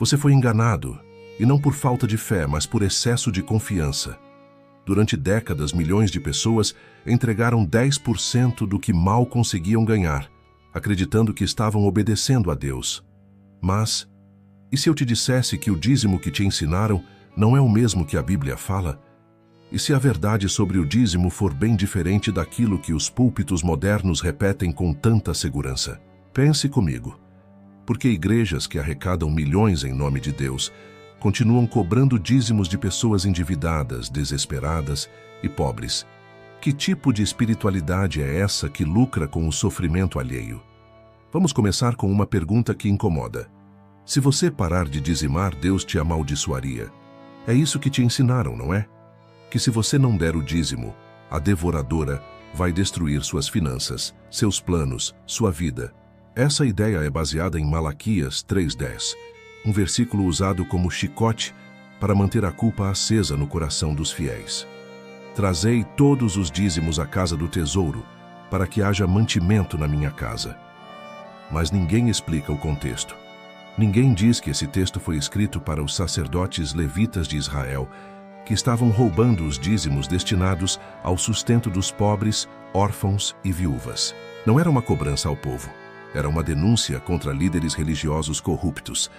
Você foi enganado, e não por falta de fé, mas por excesso de confiança. Durante décadas, milhões de pessoas entregaram 10% do que mal conseguiam ganhar, acreditando que estavam obedecendo a Deus. Mas, e se eu te dissesse que o dízimo que te ensinaram não é o mesmo que a Bíblia fala? E se a verdade sobre o dízimo for bem diferente daquilo que os púlpitos modernos repetem com tanta segurança? Pense comigo. Porque igrejas que arrecadam milhões em nome de Deus continuam cobrando dízimos de pessoas endividadas, desesperadas e pobres? Que tipo de espiritualidade é essa que lucra com o sofrimento alheio? Vamos começar com uma pergunta que incomoda. Se você parar de dizimar, Deus te amaldiçoaria. É isso que te ensinaram, não é? Que se você não der o dízimo, a devoradora vai destruir suas finanças, seus planos, sua vida. Essa ideia é baseada em Malaquias 3:10, um versículo usado como chicote para manter a culpa acesa no coração dos fiéis. Trazei todos os dízimos à casa do tesouro, para que haja mantimento na minha casa. Mas ninguém explica o contexto. Ninguém diz que esse texto foi escrito para os sacerdotes levitas de Israel, que estavam roubando os dízimos destinados ao sustento dos pobres, órfãos e viúvas. Não era uma cobrança ao povo. Era uma denúncia contra líderes religiosos corruptos,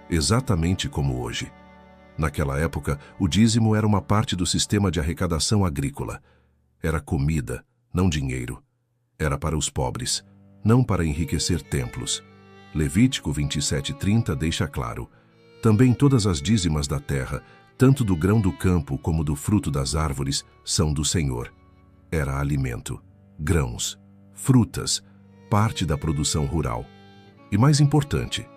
exatamente como hoje. Naquela época, o dízimo era uma parte do sistema de arrecadação agrícola. Era comida, não dinheiro. Era para os pobres, não para enriquecer templos. Levítico 27:30 deixa claro: também todas as dízimas da terra, tanto do grão do campo como do fruto das árvores, são do Senhor. Era alimento, grãos, frutas, parte da produção rural. E mais importante,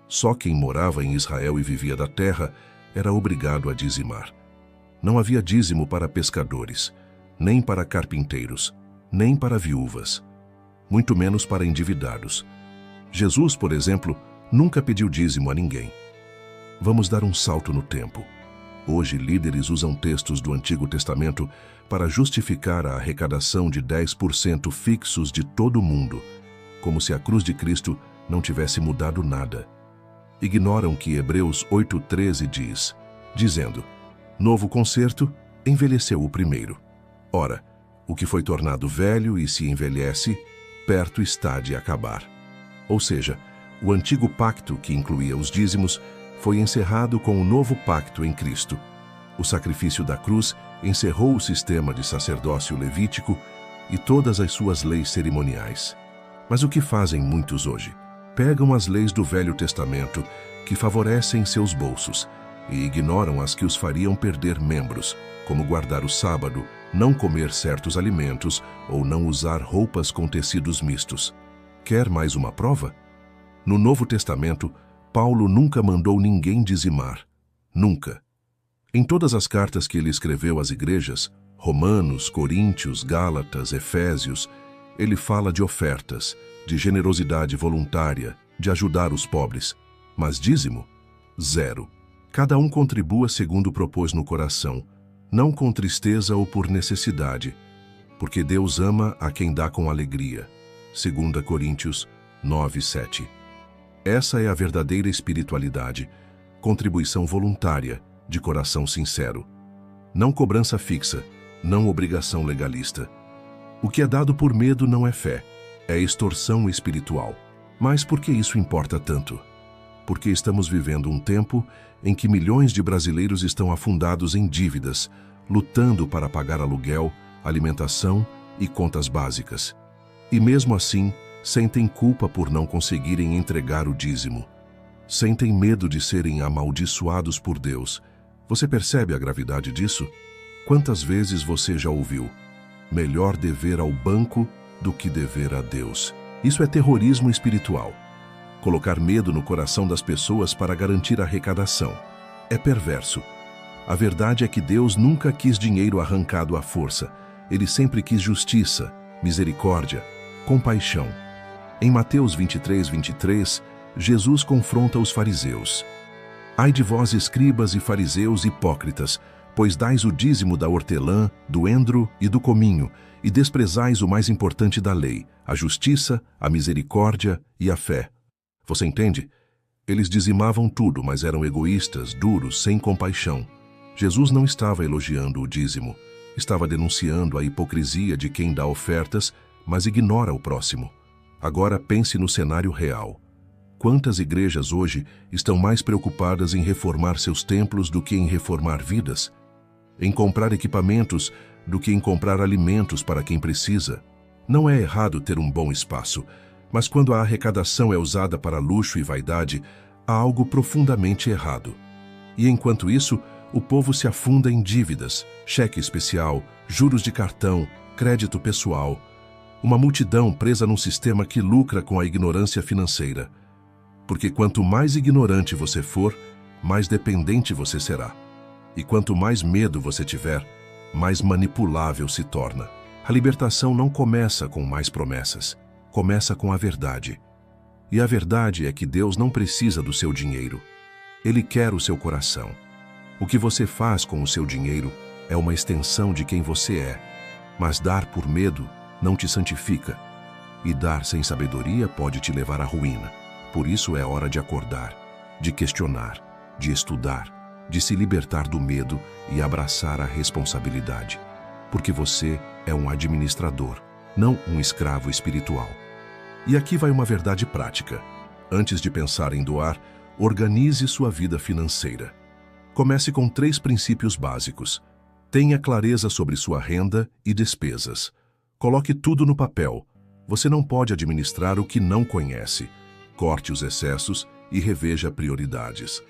só quem morava em Israel e vivia da terra era obrigado a dizimar. Não havia dízimo para pescadores, nem para carpinteiros, nem para viúvas, muito menos para endividados. Jesus, por exemplo, nunca pediu dízimo a ninguém. Vamos dar um salto no tempo. Hoje, líderes usam textos do Antigo Testamento para justificar a arrecadação de 10% fixos de todo o mundo, como se a cruz de Cristo não tivesse mudado nada. Ignoram que Hebreus 8:13 diz, dizendo: novo concerto envelheceu o primeiro. Ora, o que foi tornado velho e se envelhece, perto está de acabar. Ou seja, o antigo pacto, que incluía os dízimos, foi encerrado com o novo pacto em Cristo. O sacrifício da cruz encerrou o sistema de sacerdócio levítico e todas as suas leis cerimoniais. Mas o que fazem muitos hoje? Pegam as leis do Velho Testamento, que favorecem seus bolsos, e ignoram as que os fariam perder membros, como guardar o sábado, não comer certos alimentos ou não usar roupas com tecidos mistos. Quer mais uma prova? No Novo Testamento, Paulo nunca mandou ninguém dizimar. Nunca. Em todas as cartas que ele escreveu às igrejas, Romanos, Coríntios, Gálatas, Efésios, ele fala de ofertas, de generosidade voluntária, de ajudar os pobres. Mas dízimo? Zero. Cada um contribua segundo propôs no coração, não com tristeza ou por necessidade, porque Deus ama a quem dá com alegria. 2 Coríntios 9:7. Essa é a verdadeira espiritualidade, contribuição voluntária, de coração sincero. Não cobrança fixa, não obrigação legalista. O que é dado por medo não é fé, é extorsão espiritual. Mas por que isso importa tanto? Porque estamos vivendo um tempo em que milhões de brasileiros estão afundados em dívidas, lutando para pagar aluguel, alimentação e contas básicas. E mesmo assim, sentem culpa por não conseguirem entregar o dízimo. Sentem medo de serem amaldiçoados por Deus. Você percebe a gravidade disso? Quantas vezes você já ouviu: melhor dever ao banco do que dever a Deus? Isso é terrorismo espiritual. Colocar medo no coração das pessoas para garantir a arrecadação. É perverso. A verdade é que Deus nunca quis dinheiro arrancado à força. Ele sempre quis justiça, misericórdia, compaixão. Em Mateus 23:23, Jesus confronta os fariseus. Ai de vós, escribas e fariseus hipócritas, pois dais o dízimo da hortelã, do endro e do cominho, e desprezais o mais importante da lei, a justiça, a misericórdia e a fé. Você entende? Eles dizimavam tudo, mas eram egoístas, duros, sem compaixão. Jesus não estava elogiando o dízimo, estava denunciando a hipocrisia de quem dá ofertas, mas ignora o próximo. Agora pense no cenário real. Quantas igrejas hoje estão mais preocupadas em reformar seus templos do que em reformar vidas? Em comprar equipamentos do que em comprar alimentos para quem precisa? Não é errado ter um bom espaço, mas quando a arrecadação é usada para luxo e vaidade, há algo profundamente errado. E enquanto isso, o povo se afunda em dívidas, cheque especial, juros de cartão, crédito pessoal. Uma multidão presa num sistema que lucra com a ignorância financeira. Porque quanto mais ignorante você for, mais dependente você será. E quanto mais medo você tiver, mais manipulável se torna. A libertação não começa com mais promessas, começa com a verdade. E a verdade é que Deus não precisa do seu dinheiro. Ele quer o seu coração. O que você faz com o seu dinheiro é uma extensão de quem você é. Mas dar por medo não te santifica. E dar sem sabedoria pode te levar à ruína. Por isso é hora de acordar, de questionar, de estudar, de se libertar do medo e abraçar a responsabilidade. Porque você é um administrador, não um escravo espiritual. E aqui vai uma verdade prática. Antes de pensar em doar, organize sua vida financeira. Comece com 3 princípios básicos. Tenha clareza sobre sua renda e despesas. Coloque tudo no papel. Você não pode administrar o que não conhece. Corte os excessos e reveja prioridades.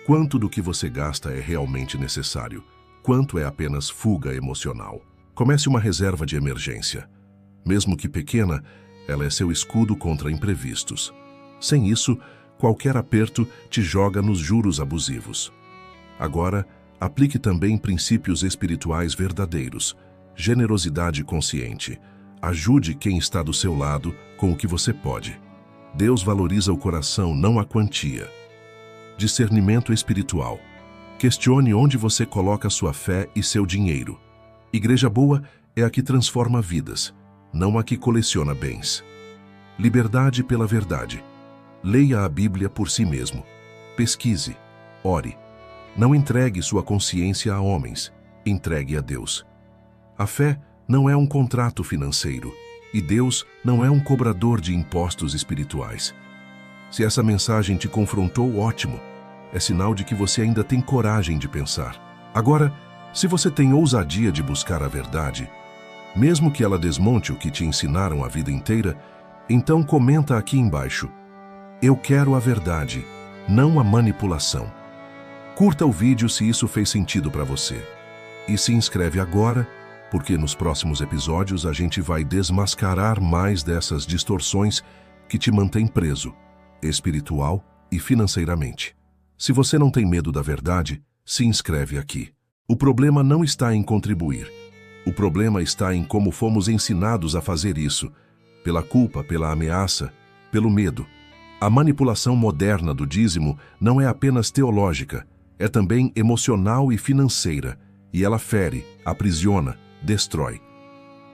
Quanto do que você gasta é realmente necessário? Quanto é apenas fuga emocional? Comece uma reserva de emergência. Mesmo que pequena, ela é seu escudo contra imprevistos. Sem isso, qualquer aperto te joga nos juros abusivos. Agora, aplique também princípios espirituais verdadeiros. Generosidade consciente. Ajude quem está do seu lado com o que você pode. Deus valoriza o coração, não a quantia. Discernimento espiritual. Questione onde você coloca sua fé e seu dinheiro. Igreja boa é a que transforma vidas, não a que coleciona bens. Liberdade pela verdade. Leia a Bíblia por si mesmo. Pesquise. Ore. Não entregue sua consciência a homens. Entregue a Deus. A fé não é um contrato financeiro. E Deus não é um cobrador de impostos espirituais. Se essa mensagem te confrontou, ótimo. É sinal de que você ainda tem coragem de pensar. Agora, se você tem ousadia de buscar a verdade, mesmo que ela desmonte o que te ensinaram a vida inteira, então comenta aqui embaixo: eu quero a verdade, não a manipulação. Curta o vídeo se isso fez sentido para você. E se inscreve agora, porque nos próximos episódios a gente vai desmascarar mais dessas distorções que te mantêm preso, espiritual e financeiramente. Se você não tem medo da verdade, se inscreve aqui. O problema não está em contribuir. O problema está em como fomos ensinados a fazer isso, pela culpa, pela ameaça, pelo medo. A manipulação moderna do dízimo não é apenas teológica, é também emocional e financeira, e ela fere, aprisiona, destrói.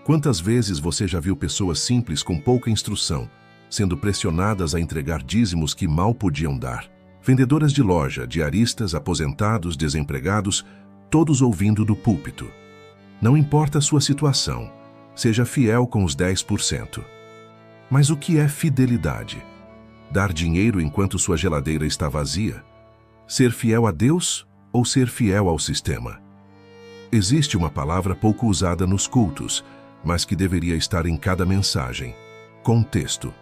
Quantas vezes você já viu pessoas simples com pouca instrução, sendo pressionadas a entregar dízimos que mal podiam dar? Vendedoras de loja, diaristas, aposentados, desempregados, todos ouvindo do púlpito. Não importa a sua situação, seja fiel com os 10%. Mas o que é fidelidade? Dar dinheiro enquanto sua geladeira está vazia? Ser fiel a Deus ou ser fiel ao sistema? Existe uma palavra pouco usada nos cultos, mas que deveria estar em cada mensagem: contexto.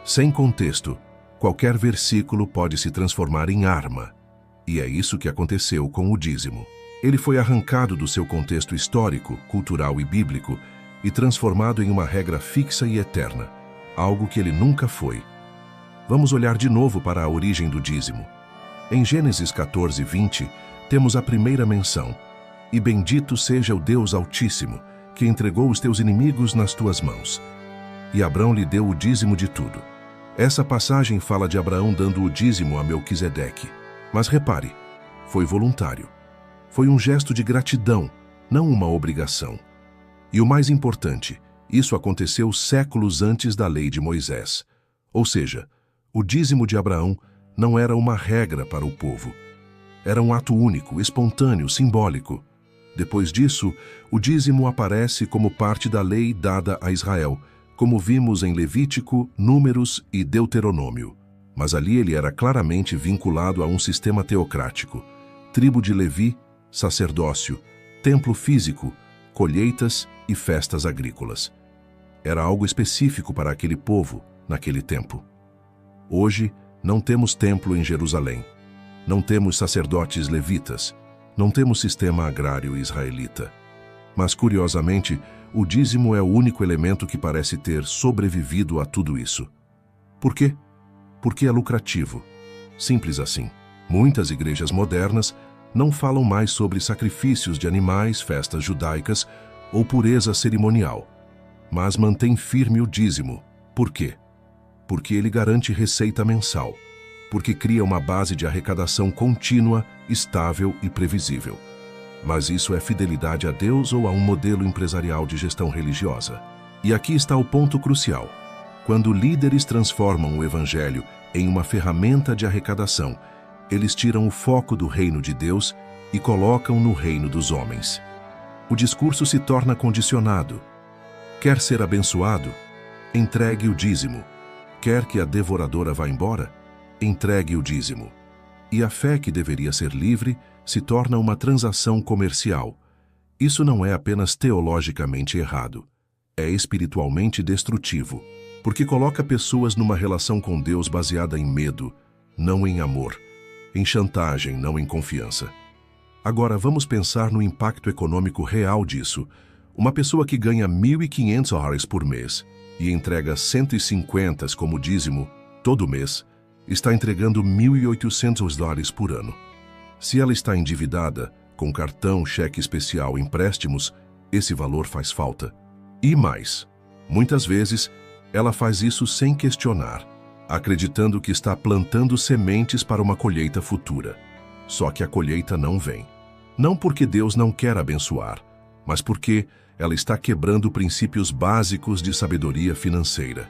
Sem contexto, qualquer versículo pode se transformar em arma. E é isso que aconteceu com o dízimo. Ele foi arrancado do seu contexto histórico, cultural e bíblico e transformado em uma regra fixa e eterna, algo que ele nunca foi. Vamos olhar de novo para a origem do dízimo. Em Gênesis 14:20, temos a primeira menção: e bendito seja o Deus Altíssimo, que entregou os teus inimigos nas tuas mãos. E Abrão lhe deu o dízimo de tudo. Essa passagem fala de Abraão dando o dízimo a Melquisedeque. Mas repare, foi voluntário. Foi um gesto de gratidão, não uma obrigação. E o mais importante, isso aconteceu séculos antes da lei de Moisés. Ou seja, o dízimo de Abraão não era uma regra para o povo. Era um ato único, espontâneo, simbólico. Depois disso, o dízimo aparece como parte da lei dada a Israel, como vimos em Levítico, Números e Deuteronômio. Mas ali ele era claramente vinculado a um sistema teocrático: tribo de Levi, sacerdócio, templo físico, colheitas e festas agrícolas. Era algo específico para aquele povo, naquele tempo. Hoje, não temos templo em Jerusalém. Não temos sacerdotes levitas. Não temos sistema agrário israelita. Mas, curiosamente, o dízimo é o único elemento que parece ter sobrevivido a tudo isso. Por quê? Porque é lucrativo. Simples assim. Muitas igrejas modernas não falam mais sobre sacrifícios de animais, festas judaicas ou pureza cerimonial, mas mantêm firme o dízimo. Por quê? Porque ele garante receita mensal, porque cria uma base de arrecadação contínua, estável e previsível. Mas isso é fidelidade a Deus ou a um modelo empresarial de gestão religiosa? E aqui está o ponto crucial. Quando líderes transformam o evangelho em uma ferramenta de arrecadação, eles tiram o foco do reino de Deus e colocam no reino dos homens. O discurso se torna condicionado. Quer ser abençoado? Entregue o dízimo. Quer que a devoradora vá embora? Entregue o dízimo. E a fé que deveria ser livre se torna uma transação comercial. Isso não é apenas teologicamente errado. É espiritualmente destrutivo, porque coloca pessoas numa relação com Deus baseada em medo, não em amor, em chantagem, não em confiança. Agora, vamos pensar no impacto econômico real disso. Uma pessoa que ganha $1.500 por mês e entrega 150 como dízimo todo mês, está entregando $1.800 por ano. Se ela está endividada, com cartão, cheque especial, empréstimos, esse valor faz falta. E mais, muitas vezes, ela faz isso sem questionar, acreditando que está plantando sementes para uma colheita futura. Só que a colheita não vem. Não porque Deus não quer abençoar, mas porque ela está quebrando princípios básicos de sabedoria financeira.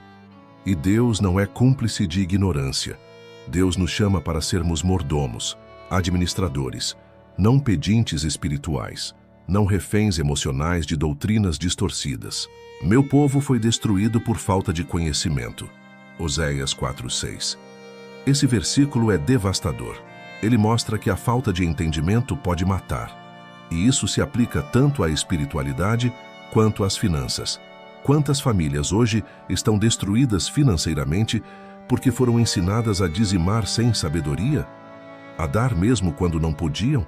E Deus não é cúmplice de ignorância. Deus nos chama para sermos mordomos, administradores, não pedintes espirituais, não reféns emocionais de doutrinas distorcidas. Meu povo foi destruído por falta de conhecimento. Oséias 4:6. Esse versículo é devastador. Ele mostra que a falta de entendimento pode matar. E isso se aplica tanto à espiritualidade quanto às finanças. Quantas famílias hoje estão destruídas financeiramente porque foram ensinadas a dizimar sem sabedoria? A dar mesmo quando não podiam?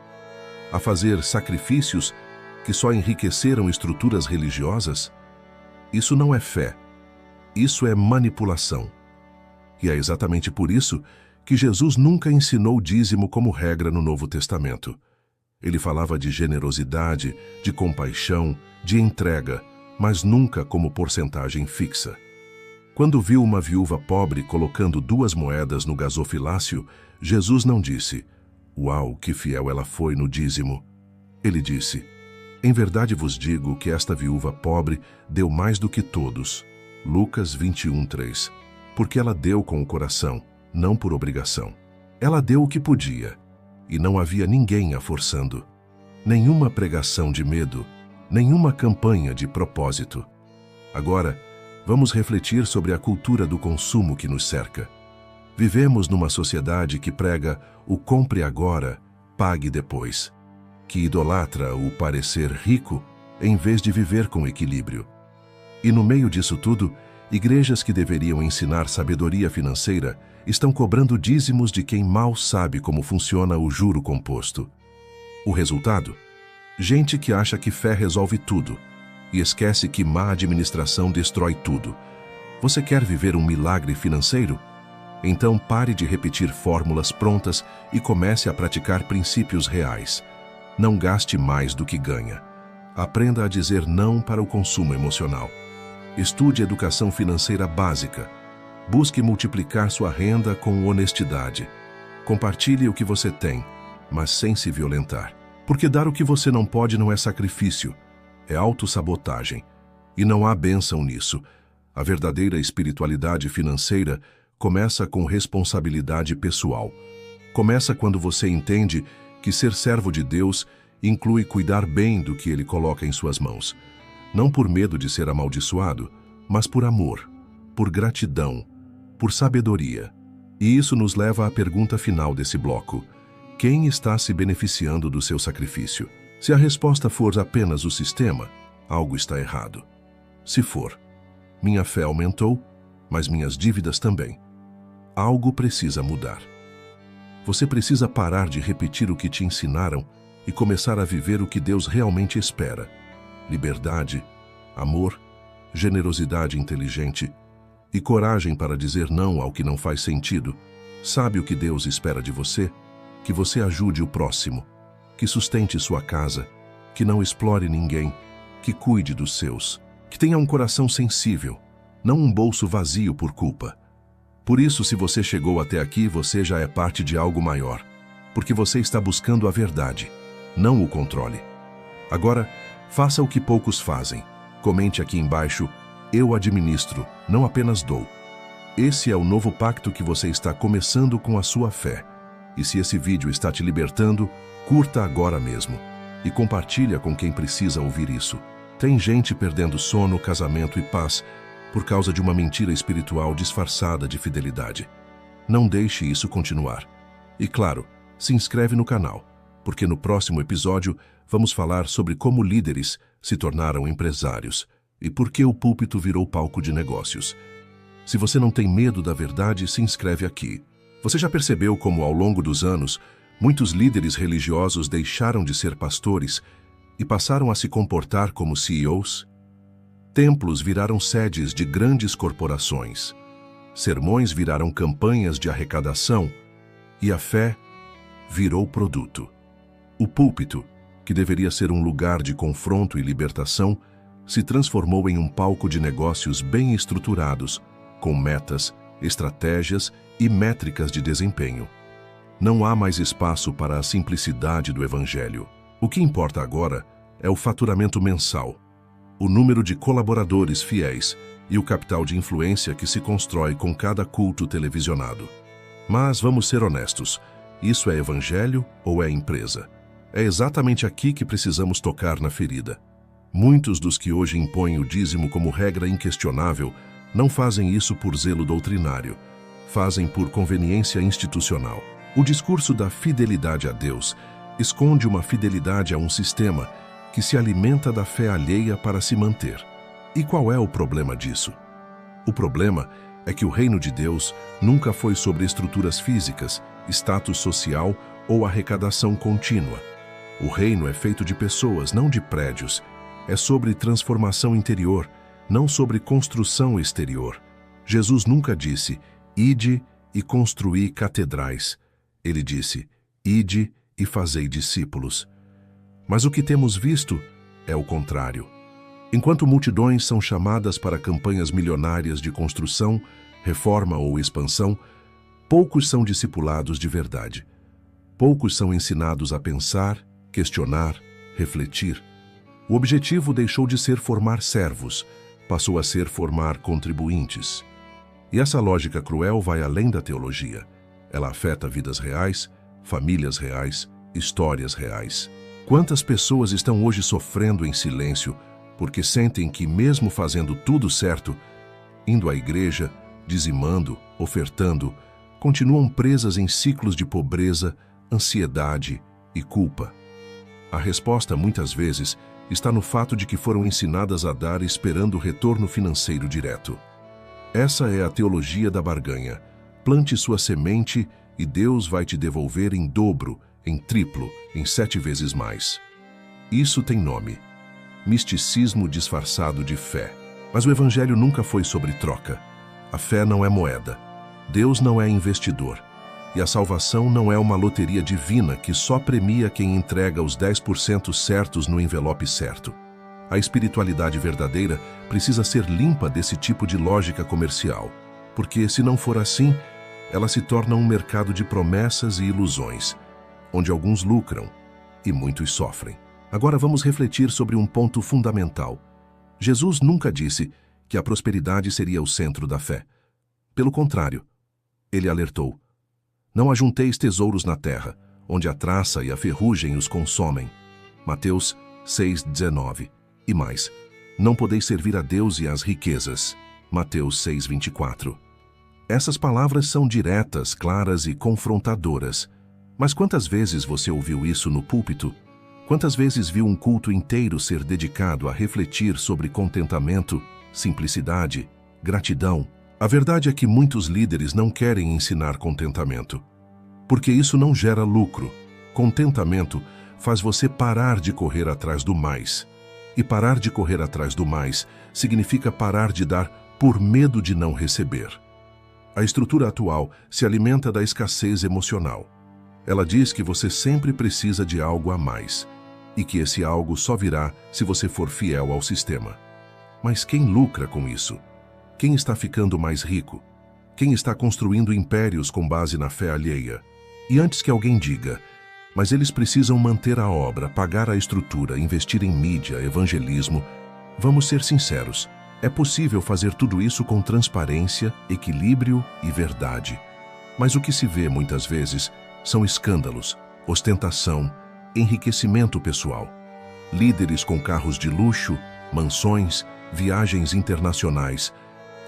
A fazer sacrifícios que só enriqueceram estruturas religiosas? Isso não é fé. Isso é manipulação. E é exatamente por isso que Jesus nunca ensinou o dízimo como regra no Novo Testamento. Ele falava de generosidade, de compaixão, de entrega, mas nunca como porcentagem fixa. Quando viu uma viúva pobre colocando 2 moedas no gasofilácio, Jesus não disse: "Uau, que fiel ela foi no dízimo." Ele disse: "Em verdade vos digo que esta viúva pobre deu mais do que todos." Lucas 21:3. Porque ela deu com o coração, não por obrigação. Ela deu o que podia, e não havia ninguém a forçando. Nenhuma pregação de medo, nenhuma campanha de propósito. Agora, vamos refletir sobre a cultura do consumo que nos cerca. Vivemos numa sociedade que prega o compre agora, pague depois, que idolatra o parecer rico em vez de viver com equilíbrio. E no meio disso tudo, igrejas que deveriam ensinar sabedoria financeira estão cobrando dízimos de quem mal sabe como funciona o juro composto. O resultado? Gente que acha que fé resolve tudo e esquece que má administração destrói tudo. Você quer viver um milagre financeiro? Então pare de repetir fórmulas prontas e comece a praticar princípios reais. Não gaste mais do que ganha. Aprenda a dizer não para o consumo emocional. Estude educação financeira básica. Busque multiplicar sua renda com honestidade. Compartilhe o que você tem, mas sem se violentar. Porque dar o que você não pode não é sacrifício, é autossabotagem. E não há bênção nisso. A verdadeira espiritualidade financeira começa com responsabilidade pessoal. Começa quando você entende que ser servo de Deus inclui cuidar bem do que Ele coloca em suas mãos. Não por medo de ser amaldiçoado, mas por amor, por gratidão, por sabedoria. E isso nos leva à pergunta final desse bloco. Quem está se beneficiando do seu sacrifício? Se a resposta for apenas o sistema, algo está errado. Se for, minha fé aumentou, mas minhas dívidas também. Algo precisa mudar. Você precisa parar de repetir o que te ensinaram e começar a viver o que Deus realmente espera. Liberdade, amor, generosidade inteligente e coragem para dizer não ao que não faz sentido. Sabe o que Deus espera de você? Que você ajude o próximo, que sustente sua casa, que não explore ninguém, que cuide dos seus, que tenha um coração sensível, não um bolso vazio por culpa. Por isso, se você chegou até aqui, você já é parte de algo maior, porque você está buscando a verdade, não o controle. Agora, faça o que poucos fazem. Comente aqui embaixo, eu administro, não apenas dou. Esse é o novo pacto que você está começando com a sua fé. E se esse vídeo está te libertando, curta agora mesmo e compartilha com quem precisa ouvir isso. Tem gente perdendo sono, casamento e paz por causa de uma mentira espiritual disfarçada de fidelidade. Não deixe isso continuar. E claro, se inscreve no canal, porque no próximo episódio vamos falar sobre como líderes se tornaram empresários e por que o púlpito virou palco de negócios. Se você não tem medo da verdade, se inscreve aqui. Você já percebeu como, ao longo dos anos, muitos líderes religiosos deixaram de ser pastores e passaram a se comportar como CEOs? Templos viraram sedes de grandes corporações. Sermões viraram campanhas de arrecadação e a fé virou produto. O púlpito, que deveria ser um lugar de confronto e libertação, se transformou em um palco de negócios bem estruturados, com metas, estratégias e métricas de desempenho. Não há mais espaço para a simplicidade do Evangelho. O que importa agora é o faturamento mensal, o número de colaboradores fiéis e o capital de influência que se constrói com cada culto televisionado. Mas vamos ser honestos, isso é Evangelho ou é empresa? É exatamente aqui que precisamos tocar na ferida. Muitos dos que hoje impõem o dízimo como regra inquestionável não fazem isso por zelo doutrinário, fazem por conveniência institucional. O discurso da fidelidade a Deus esconde uma fidelidade a um sistema que se alimenta da fé alheia para se manter. E qual é o problema disso? O problema é que o reino de Deus nunca foi sobre estruturas físicas, status social ou arrecadação contínua. O reino é feito de pessoas, não de prédios. É sobre transformação interior, não sobre construção exterior. Jesus nunca disse, ide e construí catedrais. Ele disse, ide e fazei discípulos. Mas o que temos visto é o contrário. Enquanto multidões são chamadas para campanhas milionárias de construção, reforma ou expansão, poucos são discipulados de verdade. Poucos são ensinados a pensar, questionar, refletir. O objetivo deixou de ser formar servos, passou a ser formar contribuintes. E essa lógica cruel vai além da teologia. Ela afeta vidas reais, famílias reais, histórias reais. Quantas pessoas estão hoje sofrendo em silêncio porque sentem que, mesmo fazendo tudo certo, indo à igreja, dizimando, ofertando, continuam presas em ciclos de pobreza, ansiedade e culpa? A resposta, muitas vezes, está no fato de que foram ensinadas a dar esperando o retorno financeiro direto. Essa é a teologia da barganha. Plante sua semente e Deus vai te devolver em dobro, em triplo, em 7 vezes mais. Isso tem nome: misticismo disfarçado de fé. Mas o Evangelho nunca foi sobre troca. A fé não é moeda. Deus não é investidor. E a salvação não é uma loteria divina que só premia quem entrega os 10% certos no envelope certo. A espiritualidade verdadeira precisa ser limpa desse tipo de lógica comercial, porque, se não for assim, ela se torna um mercado de promessas e ilusões, onde alguns lucram e muitos sofrem. Agora vamos refletir sobre um ponto fundamental. Jesus nunca disse que a prosperidade seria o centro da fé. Pelo contrário, Ele alertou: Não ajunteis tesouros na terra, onde a traça e a ferrugem os consomem. Mateus 6,19. E mais: Não podeis servir a Deus e às riquezas. Mateus 6,24. Essas palavras são diretas, claras e confrontadoras. Mas quantas vezes você ouviu isso no púlpito? Quantas vezes viu um culto inteiro ser dedicado a refletir sobre contentamento, simplicidade, gratidão? A verdade é que muitos líderes não querem ensinar contentamento, porque isso não gera lucro. Contentamento faz você parar de correr atrás do mais. E parar de correr atrás do mais significa parar de dar por medo de não receber. A estrutura atual se alimenta da escassez emocional. Ela diz que você sempre precisa de algo a mais, e que esse algo só virá se você for fiel ao sistema. Mas quem lucra com isso? Quem está ficando mais rico? Quem está construindo impérios com base na fé alheia? E antes que alguém diga, mas eles precisam manter a obra, pagar a estrutura, investir em mídia, evangelismo, vamos ser sinceros, é possível fazer tudo isso com transparência, equilíbrio e verdade. Mas o que se vê muitas vezes são escândalos, ostentação, enriquecimento pessoal. Líderes com carros de luxo, mansões, viagens internacionais,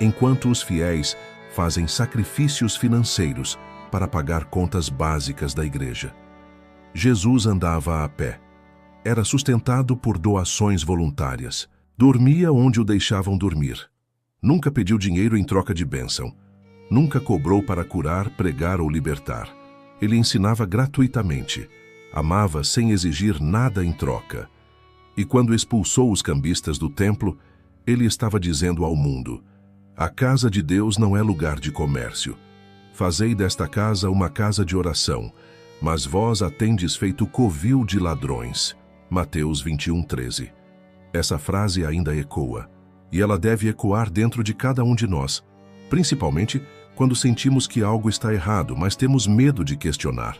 enquanto os fiéis fazem sacrifícios financeiros para pagar contas básicas da igreja. Jesus andava a pé. Era sustentado por doações voluntárias. Dormia onde o deixavam dormir. Nunca pediu dinheiro em troca de bênção. Nunca cobrou para curar, pregar ou libertar. Ele ensinava gratuitamente. Amava sem exigir nada em troca. E quando expulsou os cambistas do templo, ele estava dizendo ao mundo: A casa de Deus não é lugar de comércio. Fazei desta casa uma casa de oração, mas vós a tendes feito covil de ladrões. Mateus 21:13. Essa frase ainda ecoa, e ela deve ecoar dentro de cada um de nós, principalmente quando sentimos que algo está errado, mas temos medo de questionar.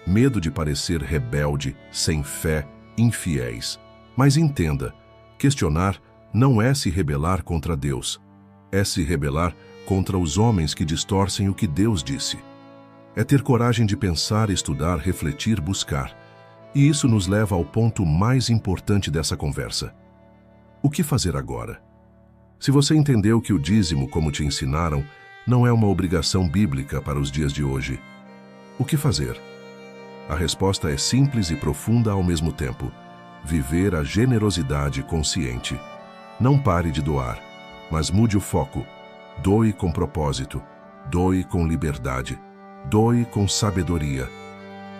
Medo de parecer rebelde, sem fé, infiéis. Mas entenda, questionar não é se rebelar contra Deus, é se rebelar contra os homens que distorcem o que Deus disse. É ter coragem de pensar, estudar, refletir, buscar. E isso nos leva ao ponto mais importante dessa conversa. O que fazer agora? Se você entendeu que o dízimo, como te ensinaram, não é uma obrigação bíblica para os dias de hoje, o que fazer? A resposta é simples e profunda ao mesmo tempo. Viver a generosidade consciente. Não pare de doar, mas mude o foco. Doe com propósito. Doe com liberdade. Doe com sabedoria.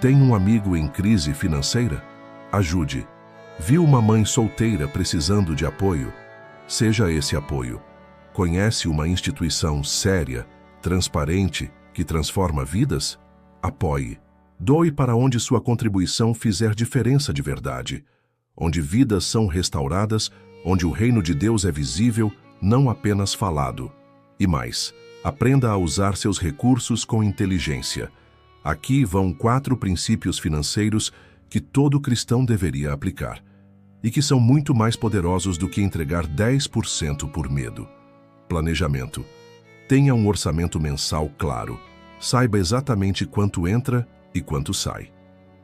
Tem um amigo em crise financeira? Ajude. Viu uma mãe solteira precisando de apoio? Seja esse apoio. Conhece uma instituição séria, transparente, que transforma vidas? Apoie. Doe para onde sua contribuição fizer diferença de verdade. Onde vidas são restauradas, onde o reino de Deus é visível, não apenas falado. E mais, aprenda a usar seus recursos com inteligência. Aqui vão 4 princípios financeiros que todo cristão deveria aplicar, e que são muito mais poderosos do que entregar 10% por medo. Planejamento. Tenha um orçamento mensal claro. Saiba exatamente quanto entra e quanto sai.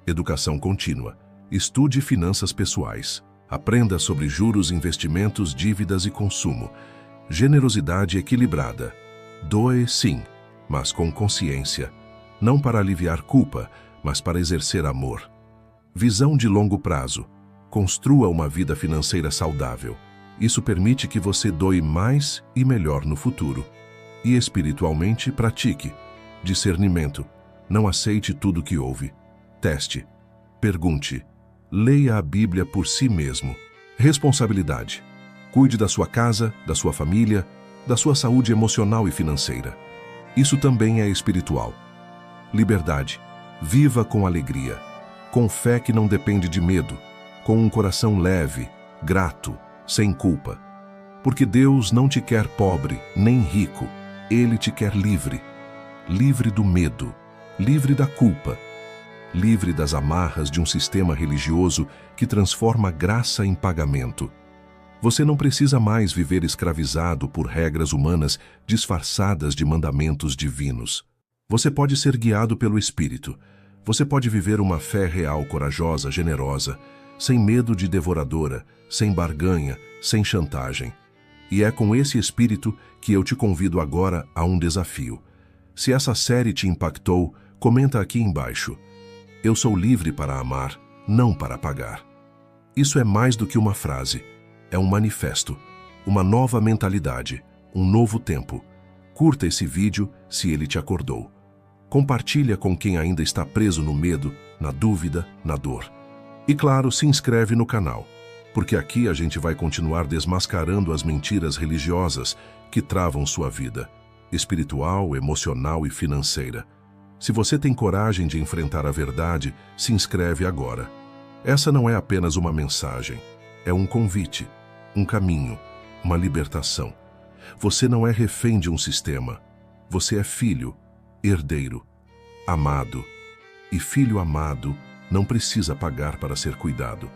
Educação contínua. Estude finanças pessoais. Aprenda sobre juros, investimentos, dívidas e consumo. Generosidade equilibrada. Doe sim, mas com consciência. Não para aliviar culpa, mas para exercer amor. Visão de longo prazo. Construa uma vida financeira saudável. Isso permite que você doe mais e melhor no futuro. E espiritualmente, pratique. Discernimento. Não aceite tudo que ouve. Teste. Pergunte. Leia a Bíblia por si mesmo. Responsabilidade. Cuide da sua casa, da sua família, da sua saúde emocional e financeira. Isso também é espiritual. Liberdade. Viva com alegria. Com fé que não depende de medo. Com um coração leve, grato, sem culpa. Porque Deus não te quer pobre, nem rico. Ele te quer livre. Livre do medo. Livre da culpa. Livre das amarras de um sistema religioso que transforma graça em pagamento. Você não precisa mais viver escravizado por regras humanas disfarçadas de mandamentos divinos. Você pode ser guiado pelo Espírito. Você pode viver uma fé real, corajosa, generosa, sem medo de devoradora, sem barganha, sem chantagem. E é com esse espírito que eu te convido agora a um desafio. Se essa série te impactou, comenta aqui embaixo. Eu sou livre para amar, não para pagar. Isso é mais do que uma frase. É um manifesto, uma nova mentalidade, um novo tempo. Curta esse vídeo se ele te acordou. Compartilha com quem ainda está preso no medo, na dúvida, na dor. E claro, se inscreve no canal, porque aqui a gente vai continuar desmascarando as mentiras religiosas que travam sua vida, espiritual, emocional e financeira. Se você tem coragem de enfrentar a verdade, se inscreve agora. Essa não é apenas uma mensagem, é um convite, um caminho, uma libertação. Você não é refém de um sistema. Você é filho, herdeiro, amado. E filho amado não precisa pagar para ser cuidado.